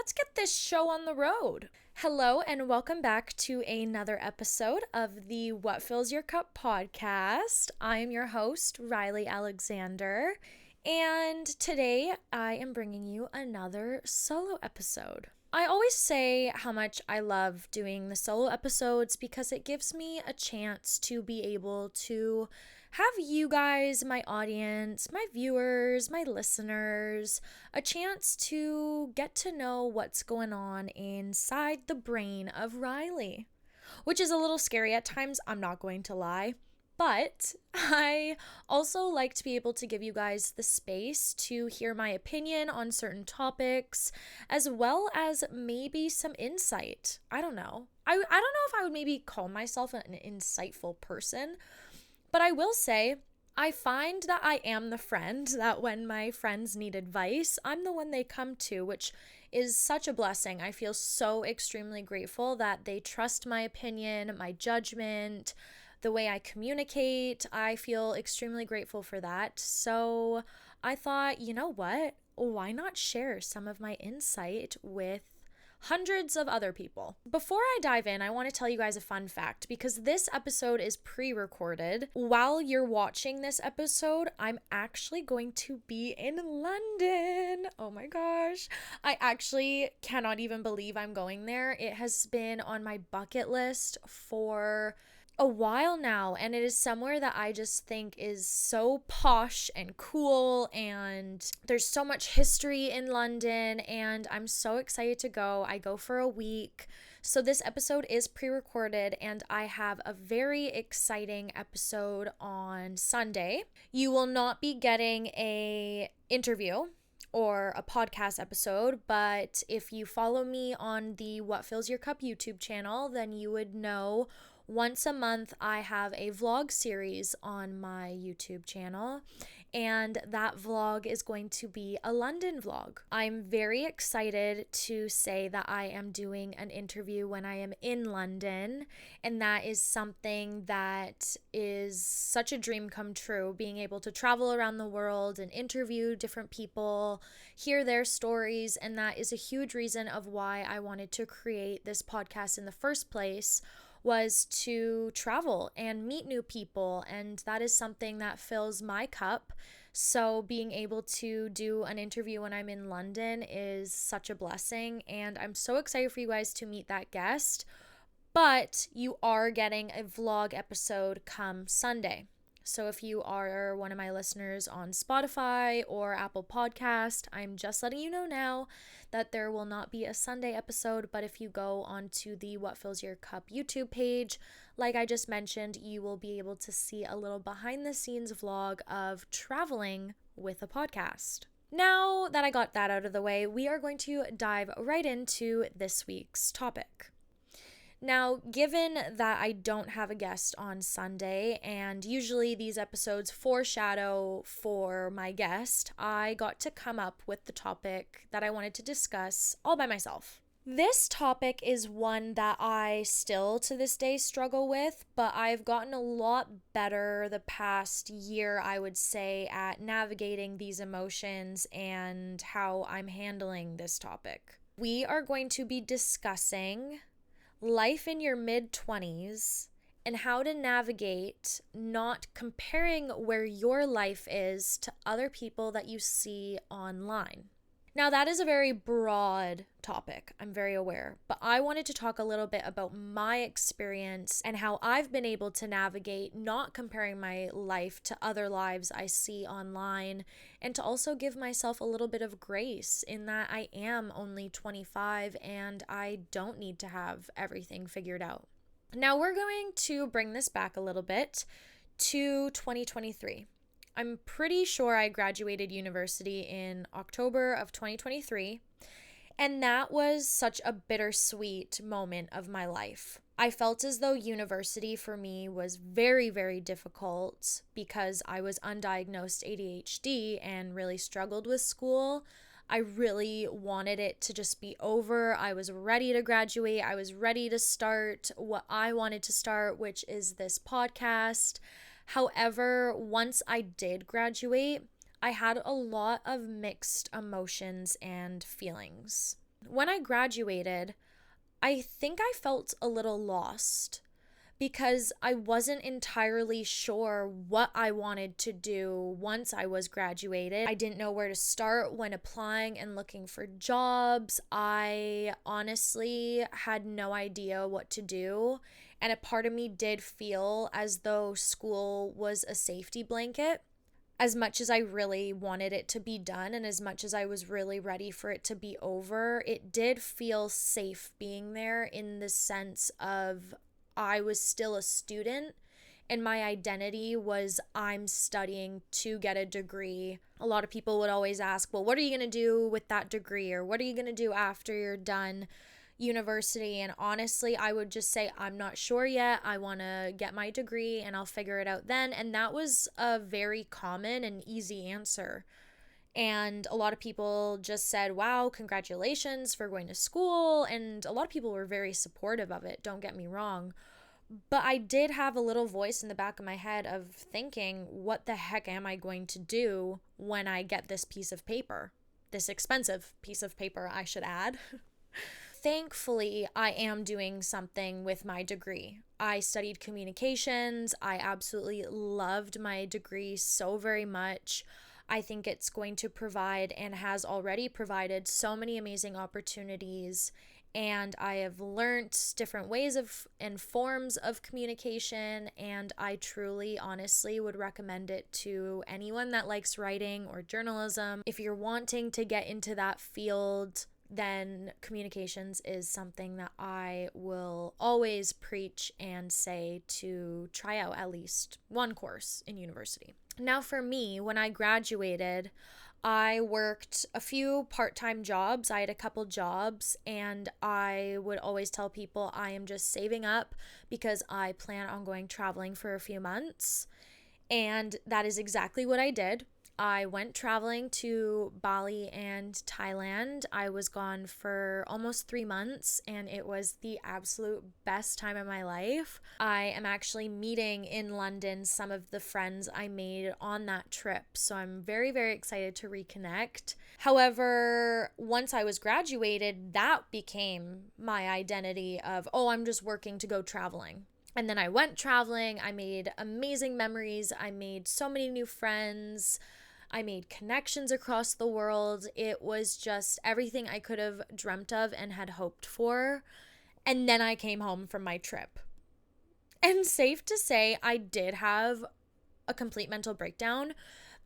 let's get this show on the road. Hello, and welcome back to another episode of the What Fills Your Cup podcast. I am your host, Riley Alexander, and today I am bringing you another solo episode. I always say how much I love doing the solo episodes because it gives me a chance to be able to have you guys, my audience, my viewers, my listeners, a chance to get to know what's going on inside the brain of Riley, which is a little scary at times, I'm not going to lie. But I also like to be able to give you guys the space to hear my opinion on certain topics, as well as maybe some insight. I don't know. I don't know if I would maybe call myself an insightful person, but I will say I find that I am the friend that when my friends need advice, I'm the one they come to, which is such a blessing. I feel so extremely grateful that they trust my opinion, my judgment, the way I communicate. I feel extremely grateful for that. So I thought, you know what? Why not share some of my insight with hundreds of other people? Before I dive in, I want to tell you guys a fun fact because this episode is pre-recorded. While you're watching this episode, I'm actually going to be in London. Oh my gosh. I actually cannot even believe I'm going there. It has been on my bucket list for a while now, and it is somewhere that I just think is so posh and cool, and there's so much history in London, and I'm so excited to go. I go for a week. So this episode is pre-recorded, and I have a very exciting episode on Sunday. You will not be getting a interview or a podcast episode, but if you follow me on the What Fills Your Cup YouTube channel, then you would know once a month I have a vlog series on my YouTube channel, and that vlog is going to be a London vlog. I'm very excited to say that I am doing an interview when I am in London, and that is something that is such a dream come true, being able to travel around the world and interview different people, hear their stories, and that is a huge reason of why I wanted to create this podcast in the first place, was to travel and meet new people, and that is something that fills my cup. So being able to do an interview when I'm in London is such a blessing, and I'm so excited for you guys to meet that guest. But you are getting a vlog episode come Sunday. So if you are one of my listeners on Spotify or Apple Podcast, I'm just letting you know now that there will not be a Sunday episode, but if you go onto the What Fills Your Cup YouTube page, like I just mentioned, you will be able to see a little behind the scenes vlog of traveling with a podcast. Now that I got that out of the way, we are going to dive right into this week's topic. Now, given that I don't have a guest on Sunday, and usually these episodes foreshadow for my guest, I got to come up with the topic that I wanted to discuss all by myself. This topic is one that I still to this day struggle with, but I've gotten a lot better the past year, I would say, at navigating these emotions and how I'm handling this topic. We are going to be discussing life in your mid-20s and how to navigate not comparing where your life is to other people that you see online. Now, that is a very broad topic, I'm very aware, but I wanted to talk a little bit about my experience and how I've been able to navigate not comparing my life to other lives I see online, and to also give myself a little bit of grace in that I am only 25 and I don't need to have everything figured out. Now, we're going to bring this back a little bit to 2023. I'm pretty sure I graduated university in October of 2023, and that was such a bittersweet moment of my life. I felt as though university for me was very, very difficult because I was undiagnosed ADHD and really struggled with school. I really wanted it to just be over. I was ready to graduate. I was ready to start what I wanted to start, which is this podcast. However, once I did graduate, I had a lot of mixed emotions and feelings. When I graduated, I think I felt a little lost because I wasn't entirely sure what I wanted to do once I was graduated. I didn't know where to start when applying and looking for jobs. I honestly had no idea what to do. And a part of me did feel as though school was a safety blanket. As much as I really wanted it to be done and as much as I was really ready for it to be over, it did feel safe being there in the sense of I was still a student and my identity was I'm studying to get a degree. A lot of people would always ask, well, what are you going to do with that degree? Or what are you going to do after you're done university? And honestly, I would just say, I'm not sure yet. I want to get my degree and I'll figure it out then. And that was a very common and easy answer. And a lot of people just said, wow, congratulations for going to school. And a lot of people were very supportive of it, don't get me wrong. But I did have a little voice in the back of my head of thinking, what the heck am I going to do when I get this piece of paper? This expensive piece of paper, I should add. Thankfully, I am doing something with my degree. I studied communications. I absolutely loved my degree so very much. I think it's going to provide and has already provided so many amazing opportunities. And I have learned different ways of and forms of communication. And I truly, honestly would recommend it to anyone that likes writing or journalism. If you're wanting to get into that field, then communications is something that I will always preach and say to try out at least one course in university. Now for me, when I graduated, I worked a few part-time jobs. I had a couple jobs and I would always tell people I am just saving up because I plan on going traveling for a few months. And that is exactly what I did. I went traveling to Bali and Thailand. I was gone for almost 3 months and it was the absolute best time of my life. I am actually meeting in London some of the friends I made on that trip, so I'm very, very excited to reconnect. However, once I was graduated, that became my identity of, oh, I'm just working to go traveling. And then I went traveling. I made amazing memories. I made so many new friends. I made connections across the world. It was just everything I could have dreamt of and had hoped for. And then I came home from my trip. And safe to say, I did have a complete mental breakdown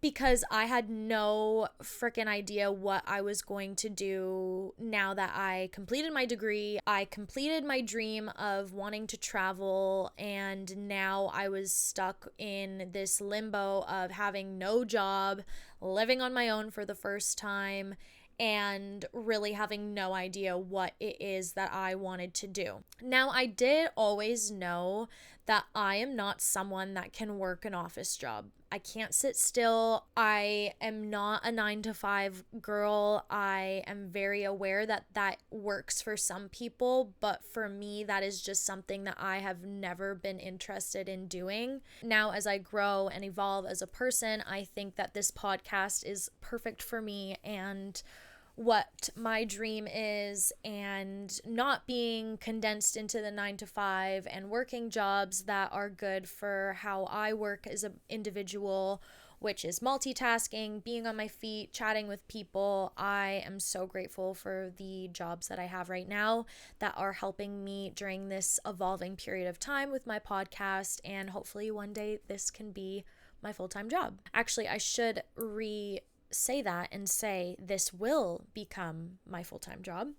because I had no freaking idea what I was going to do now that I completed my degree. I completed my dream of wanting to travel, and now I was stuck in this limbo of having no job, living on my own for the first time, and really having no idea what it is that I wanted to do. Now, I did always know that I am not someone that can work an office job. I can't sit still. I am not a 9-to-5 girl. I am very aware that that works for some people, but for me, that is just something that I have never been interested in doing. Now, as I grow and evolve as a person, I think that this podcast is perfect for me and what my dream is, and not being condensed into the 9-to-5 and working jobs that are good for how I work as an individual, which is multitasking, being on my feet, chatting with people. I am so grateful for the jobs that I have right now that are helping me during this evolving period of time with my podcast, and hopefully one day this can be my full-time job. Actually, I should say that and say this will become my full-time job.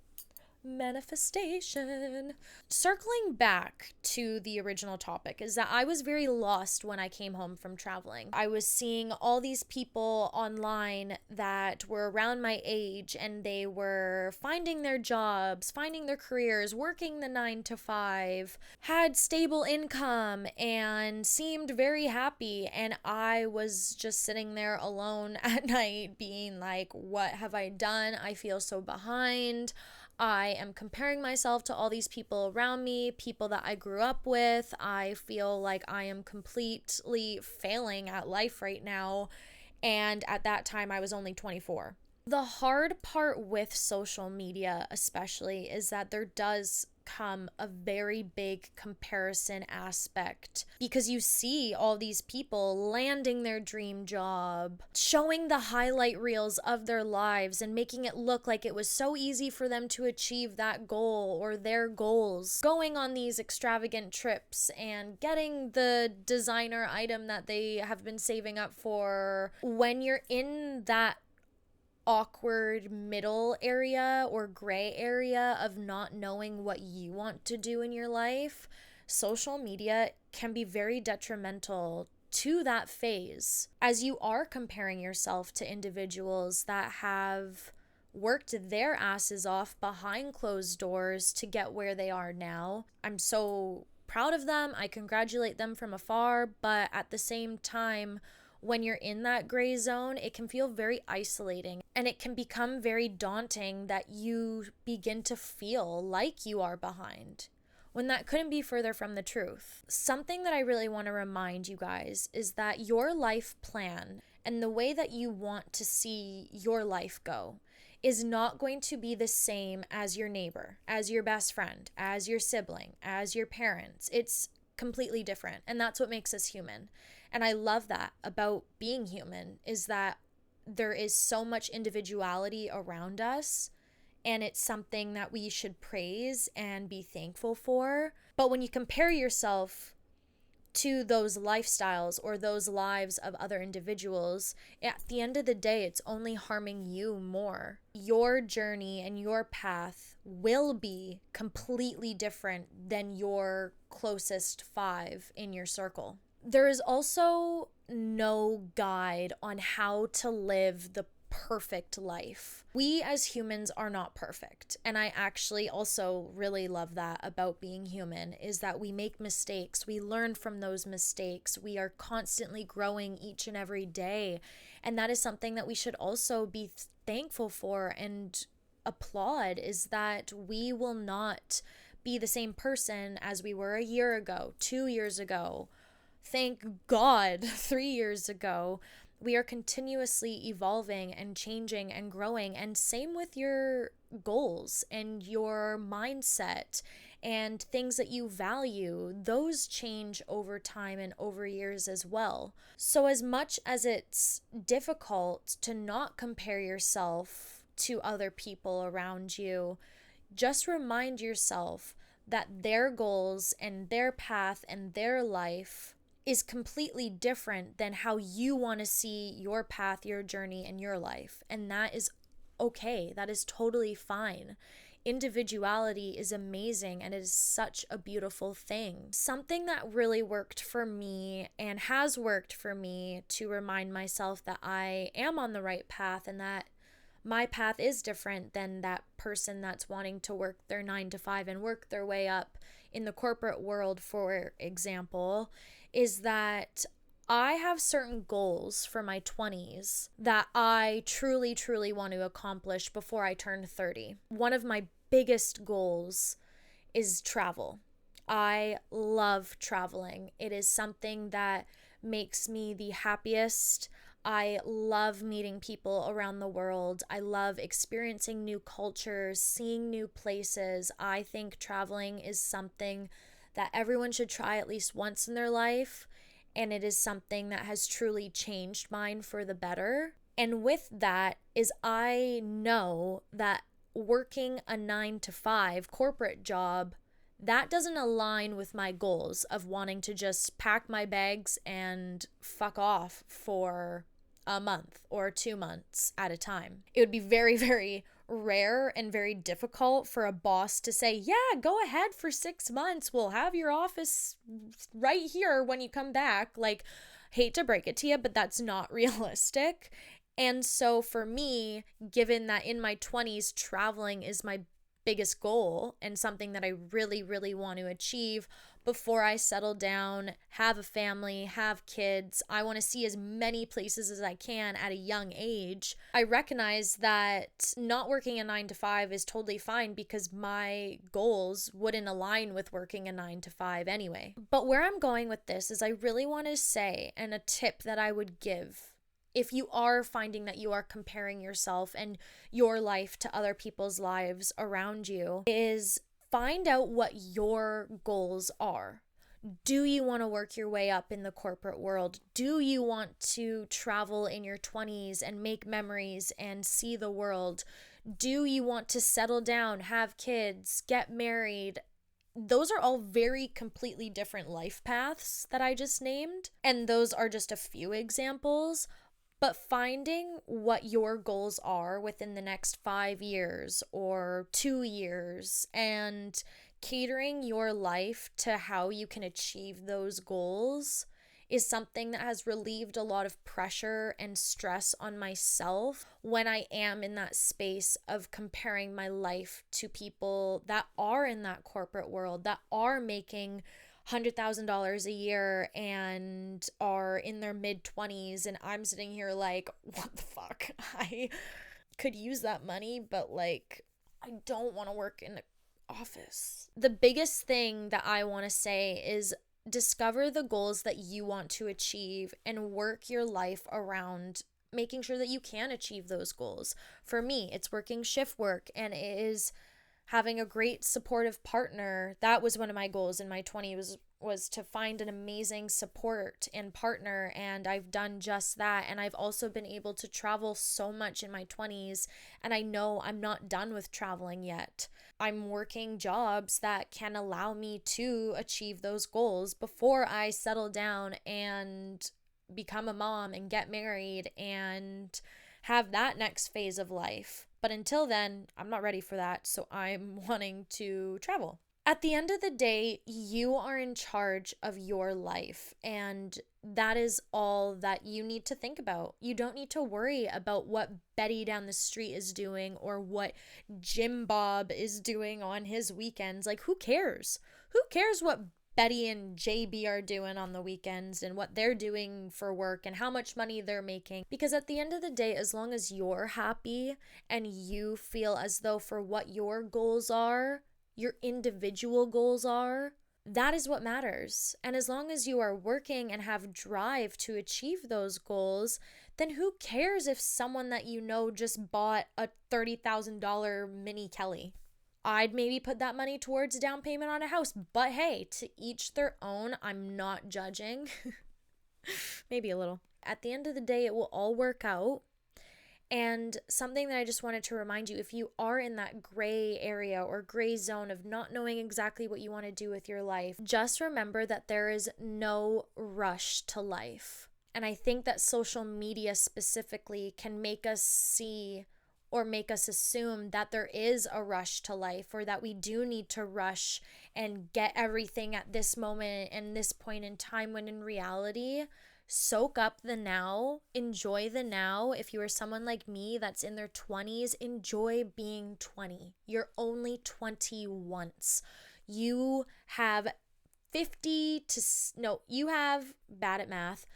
Manifestation. Circling back to the original topic is that I was very lost when I came home from traveling. I was seeing all these people online that were around my age and they were finding their jobs, finding their careers, working the 9-to-5, had stable income and seemed very happy, and I was just sitting there alone at night being like, what have I done? I feel so behind. I am comparing myself to all these people around me, people that I grew up with. I feel like I am completely failing at life right now. And at that time, I was only 24. The hard part with social media, especially, is that there does come a very big comparison aspect because you see all these people landing their dream job, showing the highlight reels of their lives and making it look like it was so easy for them to achieve that goal or their goals, going on these extravagant trips and getting the designer item that they have been saving up for. When you're in that awkward middle area or gray area of not knowing what you want to do in your life, social media can be very detrimental to that phase, as you are comparing yourself to individuals that have worked their asses off behind closed doors to get where they are now. I'm so proud of them. I congratulate them from afar, but at the same time, when you're in that gray zone, it can feel very isolating and it can become very daunting that you begin to feel like you are behind, when that couldn't be further from the truth. Something that I really want to remind you guys is that your life plan and the way that you want to see your life go is not going to be the same as your neighbor, as your best friend, as your sibling, as your parents. It's completely different, and that's what makes us human. And I love that about being human, is that there is so much individuality around us, and it's something that we should praise and be thankful for. But when you compare yourself to those lifestyles or those lives of other individuals, at the end of the day, it's only harming you more. Your journey and your path will be completely different than your closest five in your circle. There is also no guide on how to live the perfect life. We as humans are not perfect. And I actually also really love that about being human, is that we make mistakes. We learn from those mistakes. We are constantly growing each and every day. And that is something that we should also be thankful for and applaud, is that we will not be the same person as we were a year ago, 2 years ago. Thank God, 3 years ago. We are continuously evolving and changing and growing. And same with your goals and your mindset and things that you value. Those change over time and over years as well. So as much as it's difficult to not compare yourself to other people around you, just remind yourself that their goals and their path and their life is completely different than how you want to see your path, your journey, and your life. And that is okay. That is totally fine. Individuality is amazing, and it is such a beautiful thing. Something that really worked for me and has worked for me to remind myself that I am on the right path and that my path is different than that person that's wanting to work their 9 to 5 and work their way up in the corporate world, for example, is that I have certain goals for my 20s that I truly, truly want to accomplish before I turn 30. One of my biggest goals is travel. I love traveling. It is something that makes me the happiest. I love meeting people around the world. I love experiencing new cultures, seeing new places. I think traveling is something that everyone should try at least once in their life, and it is something that has truly changed mine for the better. And with that is, I know that working a 9 to 5 corporate job, that doesn't align with my goals of wanting to just pack my bags and fuck off for a month or 2 months at a time. It would be very, very rare and very difficult for a boss to say, yeah, go ahead for 6 months. We'll have your office right here when you come back. Like, hate to break it to you, but that's not realistic. And so for me, given that in my 20s, traveling is my biggest goal and something that I really, really want to achieve before I settle down, have a family, have kids. I want to see as many places as I can at a young age. I recognize that not working a 9 to 5 is totally fine because my goals wouldn't align with working a 9 to 5 anyway. But where I'm going with this is I really want to say, and a tip that I would give if you are finding that you are comparing yourself and your life to other people's lives around you, is find out what your goals are. Do you want to work your way up in the corporate world? Do you want to travel in your 20s and make memories and see the world? Do you want to settle down, have kids, get married? Those are all very completely different life paths that I just named. And those are just a few examples. But finding what your goals are within the next 5 years or 2 years and catering your life to how you can achieve those goals is something that has relieved a lot of pressure and stress on myself when I am in that space of comparing my life to people that are in that corporate world, that are making $100,000 a year and are in their mid-20s, and I'm sitting here like, what the fuck? I could use that money, but like, I don't want to work in an office. The biggest thing that I want to say is discover the goals that you want to achieve and work your life around making sure that you can achieve those goals. For me, it's working shift work, and it is having a great supportive partner. That was one of my goals in my 20s, was to find an amazing support and partner, and I've done just that. And I've also been able to travel so much in my 20s, and I know I'm not done with traveling yet. I'm working jobs that can allow me to achieve those goals before I settle down and become a mom and get married and have that next phase of life. But until then, I'm not ready for that, so I'm wanting to travel. At the end of the day, you are in charge of your life, and that is all that you need to think about. You don't need to worry about what Betty down the street is doing or what Jim Bob is doing on his weekends. Like, who cares? Who cares what Betty and JB are doing on the weekends and what they're doing for work and how much money they're making? Because at the end of the day, as long as you're happy and you feel as though for what your goals are, your individual goals are, that is what matters. And as long as you are working and have drive to achieve those goals, then who cares if someone that you know just bought a $30,000 mini Kelly? I'd maybe put that money towards a down payment on a house. But hey, to each their own. I'm not judging. Maybe a little. At the end of the day, it will all work out. And something that I just wanted to remind you, if you are in that gray area or gray zone of not knowing exactly what you want to do with your life, just remember that there is no rush to life. And I think that social media specifically can make us see or make us assume that there is a rush to life, or that we do need to rush and get everything at this moment and this point in time, when in reality, soak up the now, enjoy the now. If you are someone like me that's in their 20s, enjoy being 20. You're only 20 once. You have you have, bad at math,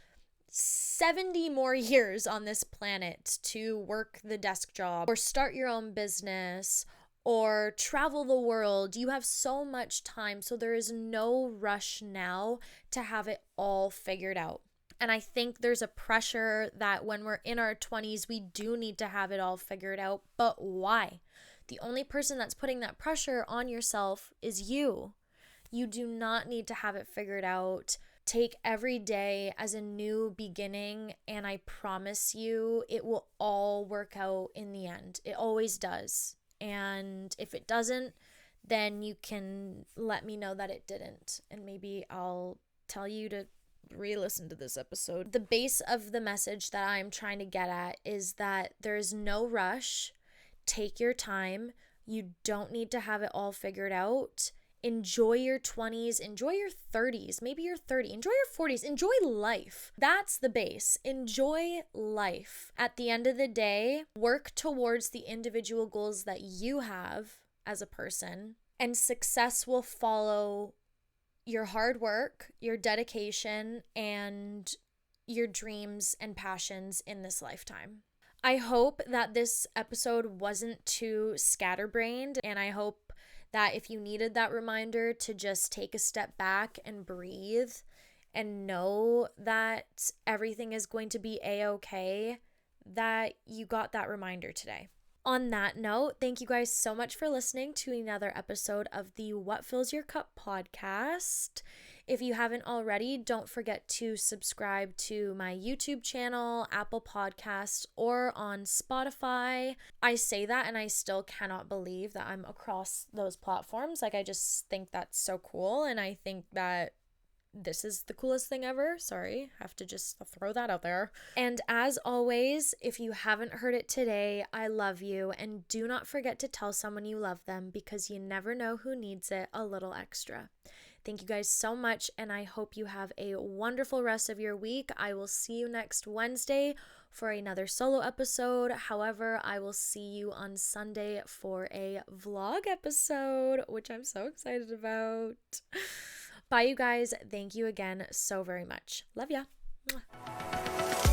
70 more years on this planet to work the desk job or start your own business or travel the world. You have so much time, so there is no rush now to have it all figured out. And I think there's a pressure that when we're in our 20s, we do need to have it all figured out. But why? The only person that's putting that pressure on yourself is you. You do not need to have it figured out. Take every day as a new beginning, and I promise you it will all work out in the end. It always does. And if it doesn't, then you can let me know that it didn't. And maybe I'll tell you to re-listen to this episode. The base of the message that I'm trying to get at is that there is no rush. Take your time. You don't need to have it all figured out. Enjoy your 20s, enjoy your 30s, maybe you're 30, enjoy your 40s, enjoy life. That's the base. Enjoy life. At the end of the day, work towards the individual goals that you have as a person, and success will follow your hard work, your dedication, and your dreams and passions in this lifetime. I hope that this episode wasn't too scatterbrained, and I hope that if you needed that reminder to just take a step back and breathe and know that everything is going to be a-okay, that you got that reminder today. On that note, thank you guys so much for listening to another episode of the What Fills Your Cup podcast. If you haven't already, don't forget to subscribe to my YouTube channel, Apple Podcasts, or on Spotify. I say that and I still cannot believe that I'm across those platforms. Like, I just think that's so cool, and I think that this is the coolest thing ever. Sorry, have to just throw that out there. And as always, if you haven't heard it today, I love you, and do not forget to tell someone you love them, because you never know who needs it a little extra. Thank you guys so much, and I hope you have a wonderful rest of your week. I will see you next Wednesday for another solo episode. However, I will see you on Sunday for a vlog episode, which I'm so excited about. Bye, you guys. Thank you again so very much. Love ya. Mwah.